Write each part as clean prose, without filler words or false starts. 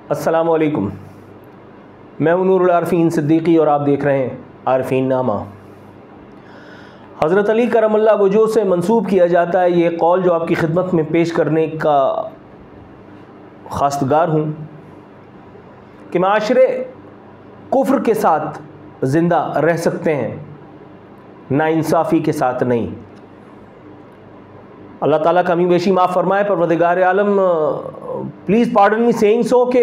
अस्सलामु अलैकुम। मैं हूं नूरुल आरफीन सिद्दीकी और आप देख रहे हैं आरफीन नामा। हज़रत अली करमल्लाह वजह से मंसूब किया जाता है ये कौल जो आपकी खिदमत में पेश करने का खास्तगार हूँ कि माशरे कुफ्र के साथ ज़िंदा रह सकते हैं, नाइंसाफ़ी के साथ नहीं। अल्लाह ताला कमी बेशी माफ़ फरमाए। परवरदिगार आलम please pardon me saying so कि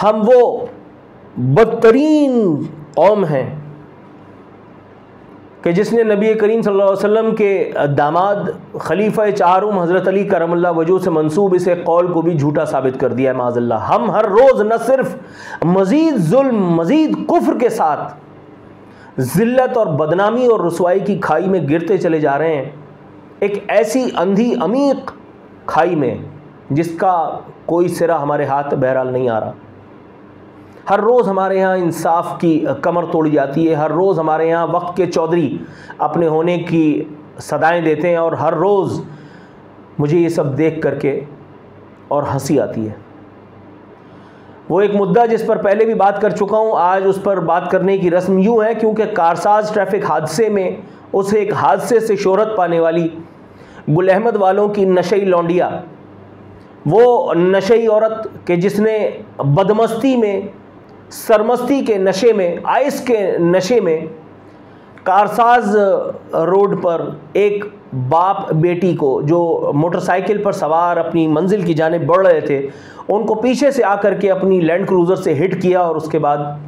हम वो बदतरीन कौम हैं कि जिसने नबी करीम सल्लल्लाहु अलैहि वसल्लम के दामाद खलीफा चारुम हज़रत अली करमल्लाह वजह से मंसूब इस कौल को भी झूठा साबित कर दिया है माज़अल्लाह। हम हर रोज़ न सिर्फ मज़ीद जुल्म, मज़ीद कुफ्र के साथ ज़िल्लत और बदनामी और रुसवाई की खाई में गिरते चले जा रहे हैं, एक ऐसी अंधी अमीक खाई में जिसका कोई सिरा हमारे हाथ बहरहाल नहीं आ रहा। हर रोज़ हमारे यहाँ इंसाफ की कमर तोड़ी जाती है, हर रोज़ हमारे यहाँ वक्त के चौधरी अपने होने की सदाएं देते हैं और हर रोज़ मुझे ये सब देख करके और हंसी आती है। वो एक मुद्दा जिस पर पहले भी बात कर चुका हूँ, आज उस पर बात करने की रस्म यूँ है क्योंकि कारसाज ट्रैफिक हादसे में उस एक हादसे से शोहरत पाने वाली गुल अहमद वालों की नशई लौंडिया, वो नशई औरत के जिसने बदमस्ती में, सरमस्ती के नशे में, आइस के नशे में कारसाज रोड पर एक बाप बेटी को जो मोटरसाइकिल पर सवार अपनी मंजिल की जानिब बढ़ रहे थे, उनको पीछे से आकर के अपनी लैंड क्रूज़र से हिट किया और उसके बाद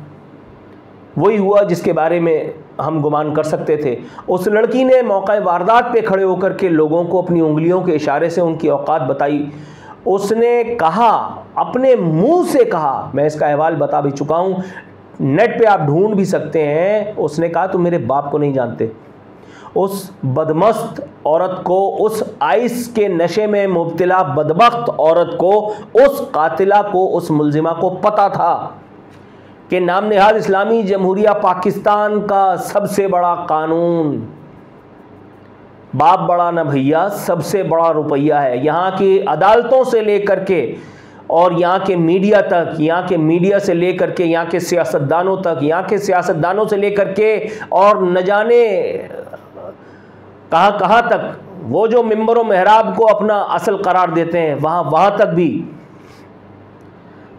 वही हुआ जिसके बारे में हम गुमान कर सकते थे। उस लड़की ने मौका वारदात पे खड़े होकर के लोगों को अपनी उंगलियों के इशारे से उनकी औकात बताई। उसने कहा, अपने मुंह से कहा, मैं इसका अहवाल बता भी चुका हूँ, नेट पे आप ढूंढ भी सकते हैं। उसने कहा तुम मेरे बाप को नहीं जानते। उस बदमस्त औरत को, उस आइस के नशे में मुब्तला बदबख्त औरत को, उस कातिला को, उस मुलजिमा को पता था कि नाम नेहाद इस्लामी जमहूरिया पाकिस्तान का सबसे बड़ा कानून बाप बड़ा न भैया, सबसे बड़ा रुपया है। यहाँ की अदालतों से लेकर के और यहाँ के मीडिया तक, यहाँ के मीडिया से लेकर के यहाँ के सियासतदानों तक, यहाँ के सियासतदानों से लेकर के और न जाने कहाँ कहाँ तक, वो जो मिंबर व मेहराब को अपना असल करार देते हैं, वहाँ तक भी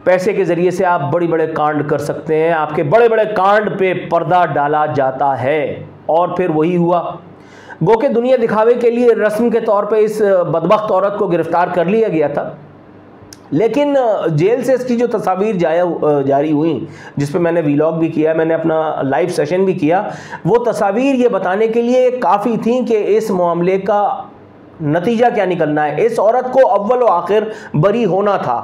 पैसे के ज़रिए से आप बड़े बड़े कांड कर सकते हैं। आपके बड़े बड़े कांड पे पर्दा डाला जाता है और फिर वही हुआ। गो के दुनिया दिखावे के लिए रस्म के तौर पे इस बदबख्त औरत को गिरफ़्तार कर लिया गया था, लेकिन जेल से इसकी जो तस्वीर जारी हुई, जिस पे मैंने व्लॉग भी किया, मैंने अपना लाइव सेशन भी किया, वो तस्वीर ये बताने के लिए काफ़ी थी कि इस मामले का नतीजा क्या निकलना है। इस औरत को अव्वल व आखिर बरी होना था।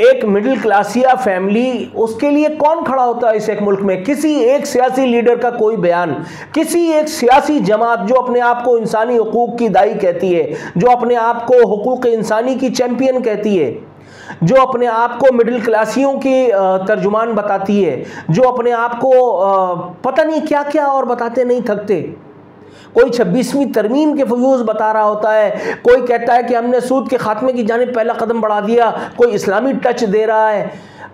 एक मिडिल क्लासिया फैमिली, उसके लिए कौन खड़ा होता है इस एक मुल्क में? किसी एक सियासी लीडर का कोई बयान, किसी एक सियासी जमात जो अपने आप को इंसानी हुकूक की दाई कहती है, जो अपने आप को हुकूक इंसानी की चैंपियन कहती है, जो अपने आप को मिडिल क्लासियों की तर्जुमान बताती है, जो अपने आप को पता नहीं क्या क्या और बताते नहीं थकते। कोई 26वीं तरमीम के फ्यूज़ बता रहा होता है, कोई कहता है कि हमने सूद के खात्मे की जानिब पहला कदम बढ़ा दिया, कोई इस्लामी टच दे रहा है,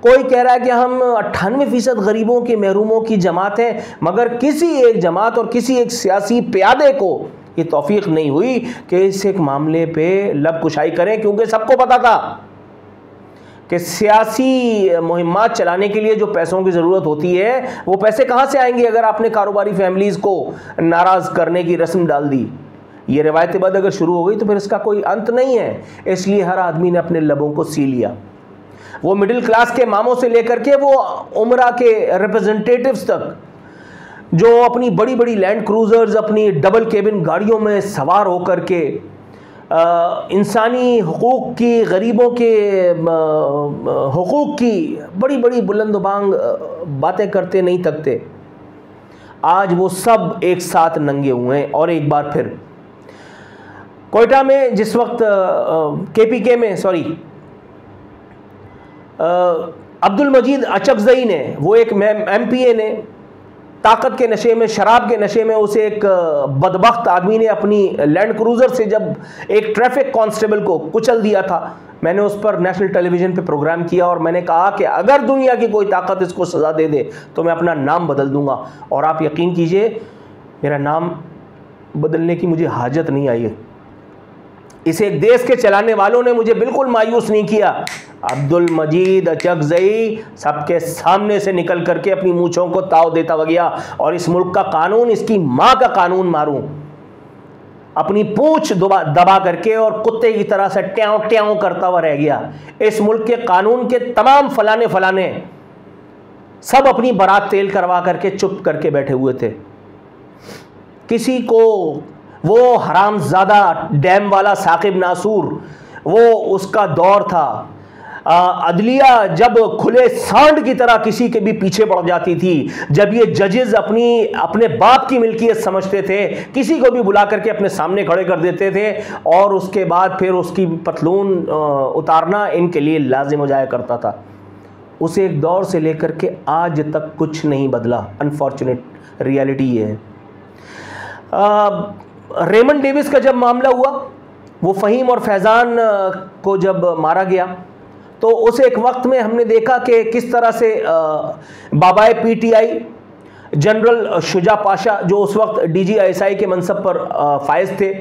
कोई कह रहा है कि हम 98% गरीबों के महरूमों की जमात है। मगर किसी एक जमात और किसी एक सियासी प्यादे को ये तौफीक नहीं हुई कि इस एक मामले पे लब कुशाई करें, क्योंकि सबको पता था कि सियासी मुहिम्मात चलाने के लिए जो पैसों की ज़रूरत होती है, वो पैसे कहाँ से आएंगे अगर आपने कारोबारी फैमिलीज़ को नाराज़ करने की रस्म डाल दी। ये रिवायत बद अगर शुरू हो गई तो फिर इसका कोई अंत नहीं है। इसलिए हर आदमी ने अपने लबों को सी लिया। वो मिडिल क्लास के मामों से लेकर के वो उमरा के रिप्रेजेंटेटिव्स तक, जो अपनी बड़ी बड़ी लैंड क्रूज़र्स, अपनी डबल केबिन गाड़ियों में सवार होकर के इंसानी हुकूक की, गरीबों के हुकूक की बड़ी बड़ी बुलंदबांग बातें करते नहीं थकते, आज वो सब एक साथ नंगे हुए हैं। और एक बार फिर कोयटा में जिस वक्त KPK में अब्दुल मजीद अचकज़ई ने, वो एक MPA ने ताकत के नशे में, शराब के नशे में उसे एक बदबख्त आदमी ने अपनी लैंड क्रूज़र से जब एक ट्रैफिक कांस्टेबल को कुचल दिया था, मैंने उस पर नेशनल टेलीविज़न पे प्रोग्राम किया और मैंने कहा कि अगर दुनिया की कोई ताकत इसको सज़ा दे दे तो मैं अपना नाम बदल दूंगा। और आप यकीन कीजिए, मेरा नाम बदलने की मुझे हाजत नहीं आई है। इस एक देश के चलाने वालों ने मुझे बिल्कुल मायूस नहीं किया। अब्दुल मजीद अचकज़ई सबके सामने से निकल करके अपनी मूंछों को ताव देता गया और इस मुल्क का कानून, इसकी माँ का कानून मारूं, अपनी पूंछ दबा करके और कुत्ते की तरह से ट्याव ट्याव करता हुआ रह गया। इस मुल्क के कानून के तमाम फलाने सब अपनी बारात तेल करवा करके चुप करके बैठे हुए थे। किसी को वो हरामजादा डैम वाला साकिब नासूर, वो उसका दौर था। अदलिया जब खुले सांड की तरह किसी के भी पीछे पड़ जाती थी, जब ये जजेस अपने बाप की मिल्कियत समझते थे, किसी को भी बुला करके अपने सामने खड़े कर देते थे और उसके बाद फिर उसकी पतलून उतारना इनके लिए लाजिम हो जाया करता था। उस एक दौर से लेकर के आज तक कुछ नहीं बदला। अनफॉर्चुनेट रियलिटी ये है। रेमंड डेविस का जब मामला हुआ, वो फ़हीम और फैज़ान को जब मारा गया, तो उस एक वक्त में हमने देखा कि किस तरह से बाबाए पीटीआई जनरल शुजा पाशा, जो उस वक्त DGISI के मनसब पर फायज थे,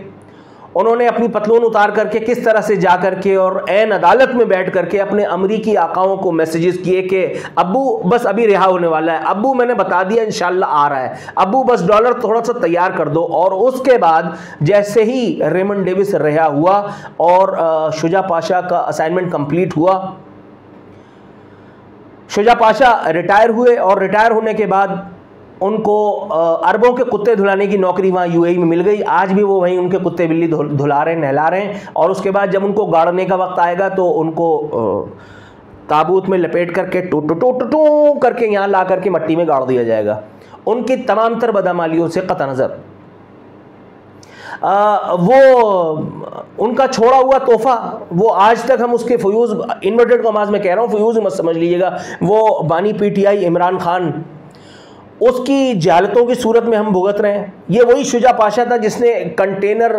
उन्होंने अपनी पतलून उतार करके किस तरह से जा करके और ऐन अदालत में बैठ करके अपने अमरीकी आकाओं को मैसेजेस किए कि अब्बू बस अभी रिहा होने वाला है, अब्बू मैंने बता दिया इंशाल्लाह आ रहा है, अब्बू बस डॉलर थोड़ा सा तैयार कर दो। और उसके बाद जैसे ही रेमंड डेविस रिहा हुआ और शुजा पाशा का असाइनमेंट कंप्लीट हुआ, शुजा पाशा रिटायर हुए और रिटायर होने के बाद उनको अरबों के कुत्ते धुलाने की नौकरी वहाँ UAE में मिल गई। आज भी वो वहीं उनके कुत्ते बिल्ली धुला रहे हैं, नहला रहे हैं। और उसके बाद जब उनको गाड़ने का वक्त आएगा तो उनको ताबूत में लपेट करके टू टू टू टू टू करके यहाँ ला करके मट्टी में गाड़ दिया जाएगा। उनकी तमाम तर बदअमालियों से कतई नज़र वो उनका छोड़ा हुआ तोहफा, वो आज तक हम उसके फ्यूज़, इन्वर्टेड कॉमास में कह रहा हूँ, फ्यूज़ मत समझ लीजिएगा, वो बानी PTI इमरान खान, उसकी जालतों की सूरत में हम भुगत रहे हैं। ये वही शुजा पाशा था जिसने कंटेनर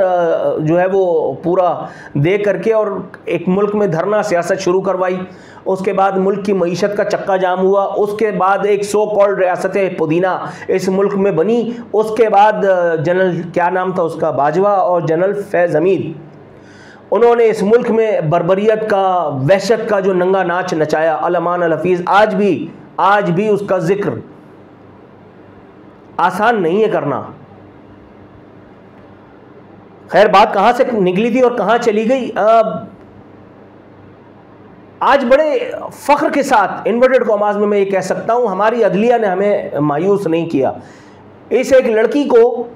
जो है वो पूरा दे करके और एक मुल्क में धरना सियासत शुरू करवाई। उसके बाद मुल्क की मईशत का चक्का जाम हुआ। उसके बाद एक सो कॉल्ड रियासत पुदीना इस मुल्क में बनी। उसके बाद जनरल क्या नाम था उसका, बाजवा और जनरल फैज़ हमीद, उन्होंने इस मुल्क में बर्बरियत का, वहशत का जो नंगा नाच नचाया। अल-अमान अल-हफीज़ आज भी उसका जिक्र आसान नहीं है करना। खैर, बात कहां से निकली थी और कहां चली गई। आज बड़े फख्र के साथ इन्वर्टेड कॉमास में मैं ये कह सकता हूं, हमारी अदलिया ने हमें मायूस नहीं किया। इस एक लड़की को,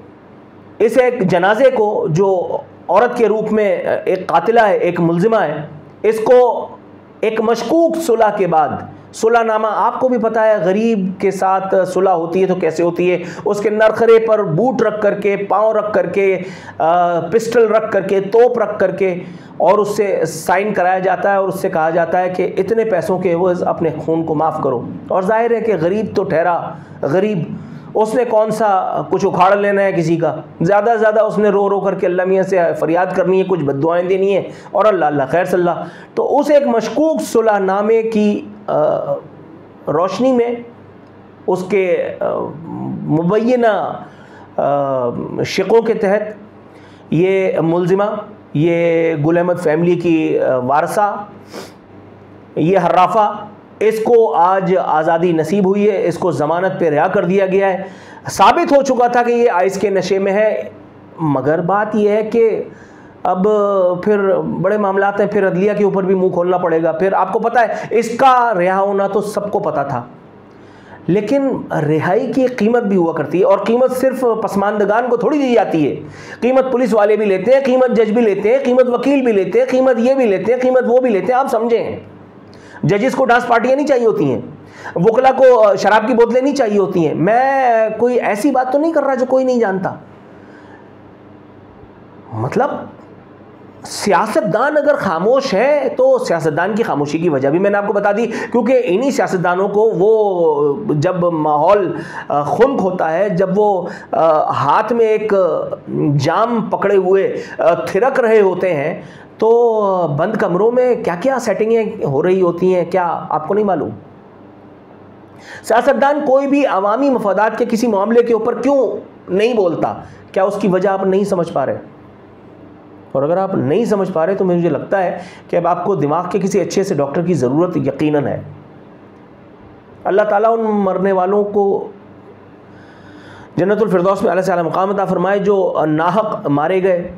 इस एक जनाजे को जो औरत के रूप में एक कातिला है, एक मुल्जिमा है, इसको एक मशकूक सुलह के बाद, सुलहनामा आपको भी पता है गरीब के साथ सुलह होती है तो कैसे होती है, उसके नरखरे पर बूट रख करके, पाँव रख करके, पिस्टल रख करके, तोप रख करके और उससे साइन कराया जाता है और उससे कहा जाता है कि इतने पैसों के एवज़ अपने खून को माफ़ करो। और जाहिर है कि गरीब तो ठहरा गरीब, उसने कौन सा कुछ उखाड़ लेना है किसी का, ज़्यादा से ज़्यादा उसने रो रो करके अल्लाह मियाँ से फरियाद करनी है, कुछ बद्दुआएं देनी है और अल्लाह खैर सल्लाह। तो उस एक मशकूक सुलहनामे की रोशनी में उसके मुबैना शिकों के तहत ये मुल्जिमा, ये गुल अहमद फैमिली की वारसा, ये हर्राफा, इसको आज आज़ादी नसीब हुई है। इसको ज़मानत पे रिहा कर दिया गया है। साबित हो चुका था कि ये आइस के नशे में है, मगर बात यह है कि अब फिर बड़े मामलात हैं, फिर अदलिया के ऊपर भी मुंह खोलना पड़ेगा। फिर आपको पता है इसका रिहा होना तो सबको पता था, लेकिन रिहाई की कीमत भी हुआ करती है और कीमत सिर्फ पसमानदगान को थोड़ी दी जाती है। कीमत पुलिस वाले भी लेते हैं, कीमत जज भी लेते हैं, कीमत वकील भी लेते हैं, कीमत ये भी लेते हैं, कीमत वो भी लेते हैं। आप समझें, जजिस को डांस पार्टियाँ नहीं चाहिए होती हैं, वकला को शराब की बोतलें नहीं चाहिए होती हैं। मैं कोई ऐसी बात तो नहीं कर रहा जो कोई नहीं जानता। मतलब सियासतदान अगर खामोश है तो सियासतदान की खामोशी की वजह भी मैंने आपको बता दी, क्योंकि इन्हीं सियासतदानों को वो जब माहौल खुनक होता है, जब वो हाथ में एक जाम पकड़े हुए थिरक रहे होते हैं, तो बंद कमरों में क्या क्या सेटिंगें हो रही होती हैं, क्या आपको नहीं मालूम? सियासतदान कोई भी अवामी मफादात के किसी मामले के ऊपर क्यों नहीं बोलता, क्या उसकी वजह आप नहीं समझ पा रहे? और अगर आप नहीं समझ पा रहे तो मुझे लगता है कि अब आपको दिमाग के किसी अच्छे से डॉक्टर की ज़रूरत यकीनन है। अल्लाह ताला उन मरने वालों को जन्नतुल फिरदौस में आला मकाम अता फरमाए जो नाहक मारे गए,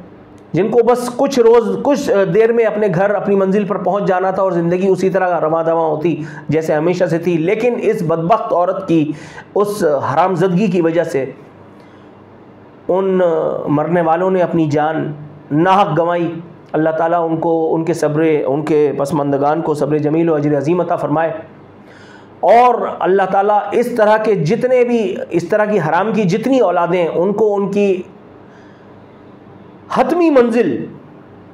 जिनको बस कुछ रोज़ कुछ देर में अपने घर अपनी मंजिल पर पहुंच जाना था और ज़िंदगी उसी तरह रवां दवां होती जैसे हमेशा से थी, लेकिन इस बदबख्त औरत की उस हरामज़दगी की वजह से उन मरने वालों ने अपनी जान नाहक गंवाई। अल्लाह ताला उनको उनके सब्र, उनके पसमंदगान को सब्र जमील व अजर अज़ीम अता फरमाए। और अल्लाह ताला इस तरह के जितने भी इस तरह की हराम की जितनी औलादें, उनको उनकी हतमी मंजिल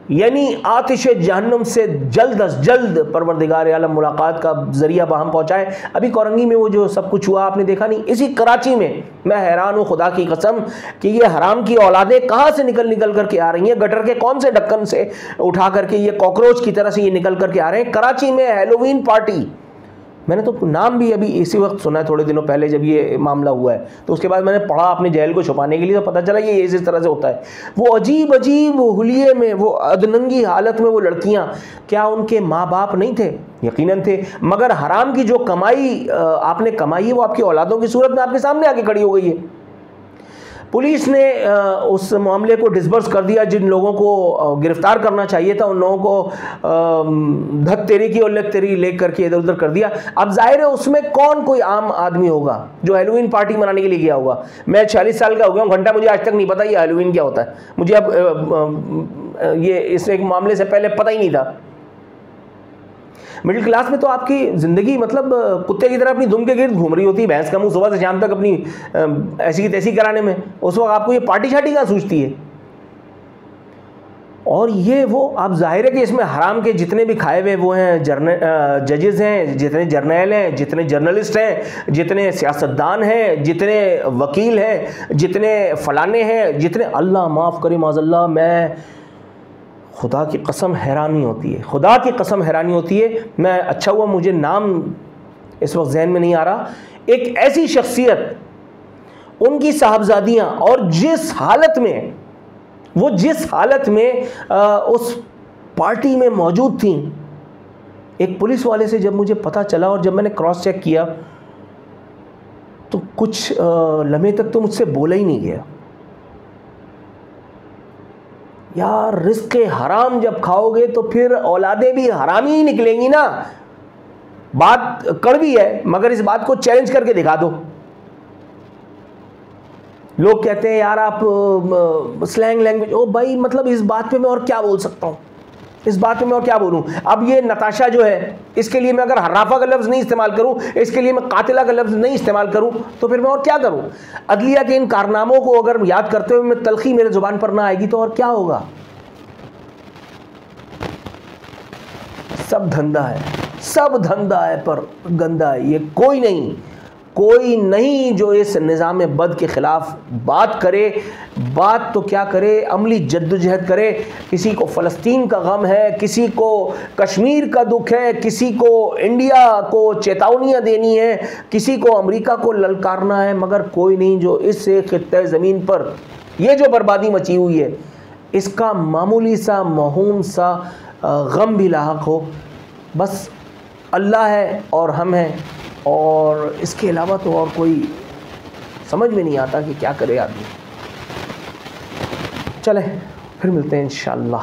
यानी आतिश जहन्नम से जल्द अज जल्द परवरदिगार आलम मुलाकात का ज़रिया बाहम पहुँचाए। अभी कोरंगी में वो जो सब कुछ हुआ आपने देखा नहीं, इसी कराची में मैं हैरान हूँ खुदा की कसम कि ये हराम की औलादें कहाँ से निकल करके आ रही हैं, गटर के कौन से ढक्कन से उठा करके ये कॉकरोच की तरह से ये निकल करके आ रहे हैं। कराची में हैलोवीन पार्टी, मैंने तो नाम भी अभी इसी वक्त सुना है, थोड़े दिनों पहले जब ये मामला हुआ है, तो उसके बाद मैंने पढ़ा अपने जहल को छुपाने के लिए, तो पता चला ये इस तरह से होता है। वो अजीब अजीब हुलिये में, वो अधनंगी हालत में वो लड़कियां, क्या उनके माँ बाप नहीं थे? यकीनन थे, मगर हराम की जो कमाई आपने कमाई है वो आपकी औलादों की सूरत में आपके सामने आके खड़ी हो गई है। पुलिस ने उस मामले को डिस्बर्स कर दिया, जिन लोगों को गिरफ्तार करना चाहिए था उन लोगों को धक तेरी की और लग तेरी ले करके इधर उधर कर दिया। अब जाहिर है उसमें कौन कोई आम आदमी होगा जो हैलोवीन पार्टी मनाने के लिए गया होगा। मैं 46 साल का हो गया हूँ, घंटा मुझे आज तक नहीं पता ये हैलोवीन क्या होता है। मुझे अब ये इस एक मामले से पहले पता ही नहीं था। मिडिल क्लास में तो आपकी ज़िंदगी मतलब कुत्ते की तरह अपनी दुम के गिर्द घूम रही होती है, भैंस का मुंह सुबह से शाम तक अपनी ऐसी की तैसी कराने में। उस वक्त आपको ये पार्टी शार्टी कहाँ सूझती है? और ये वो आप जाहिर है कि इसमें हराम के जितने भी खाए हुए वो हैं, जजेस हैं, जितने जर्नल हैं, जितने जर्नलिस्ट हैं, जितने सियासतदान हैं, जितने वकील हैं, जितने फलाने हैं, जितने, अल्लाह माफ़ करे माज़ल्लाह, मैं खुदा की कसम हैरानी होती है, खुदा की कसम हैरानी होती है। मैं अच्छा हुआ मुझे नाम इस वक्त जहन में नहीं आ रहा, एक ऐसी शख्सियत, उनकी साहबजादियाँ, और जिस हालत में वो उस पार्टी में मौजूद थी। एक पुलिस वाले से जब मुझे पता चला और जब मैंने क्रॉस चेक किया तो कुछ लम्हे तक तो मुझसे बोला ही नहीं गया। यार रिस्क हराम जब खाओगे तो फिर औलादें भी हरामी ही निकलेंगी ना। बात कड़वी है मगर इस बात को चैलेंज करके दिखा दो। लोग कहते हैं यार आप स्लैंग लैंग्वेज, ओ भाई मतलब इस बात पे मैं और क्या बोल सकता हूँ, इस बात पे मैं और क्या बोलूँ। अब ये नताशा जो है, इसके लिए मैं अगर हर्राफा का लफ्ज़ नहीं इस्तेमाल करूँ, इसके लिए मैं कातिला का लफ्ज़ नहीं इस्तेमाल करूँ, तो फिर मैं और क्या करूँ। अदलिया के इन कारनामों को अगर याद करते हुए मैं तलखी मेरे ज़ुबान पर ना आएगी तो और क्या होगा। सब धंधा है, सब धंधा है पर गंदा है। ये कोई नहीं जो इस निज़ाम बद के ख़िलाफ़ बात करे। बात तो क्या करे, अमली जद्दोजहद करे। किसी को फ़लस्तीन का गम है, किसी को कश्मीर का दुख है, किसी को इंडिया को चेतावनियाँ देनी है, किसी को अमेरिका को ललकारना है, मगर कोई नहीं जो इस ख़ित्ते ज़मीन पर ये जो बर्बादी मची हुई है इसका मामूली सा मामूम सा गम भी लाहक हो। बस अल्लाह है और हम हैं, और इसके अलावा तो और कोई समझ में नहीं आता कि क्या करे आदमी। चले फिर मिलते हैं इंशाअल्लाह।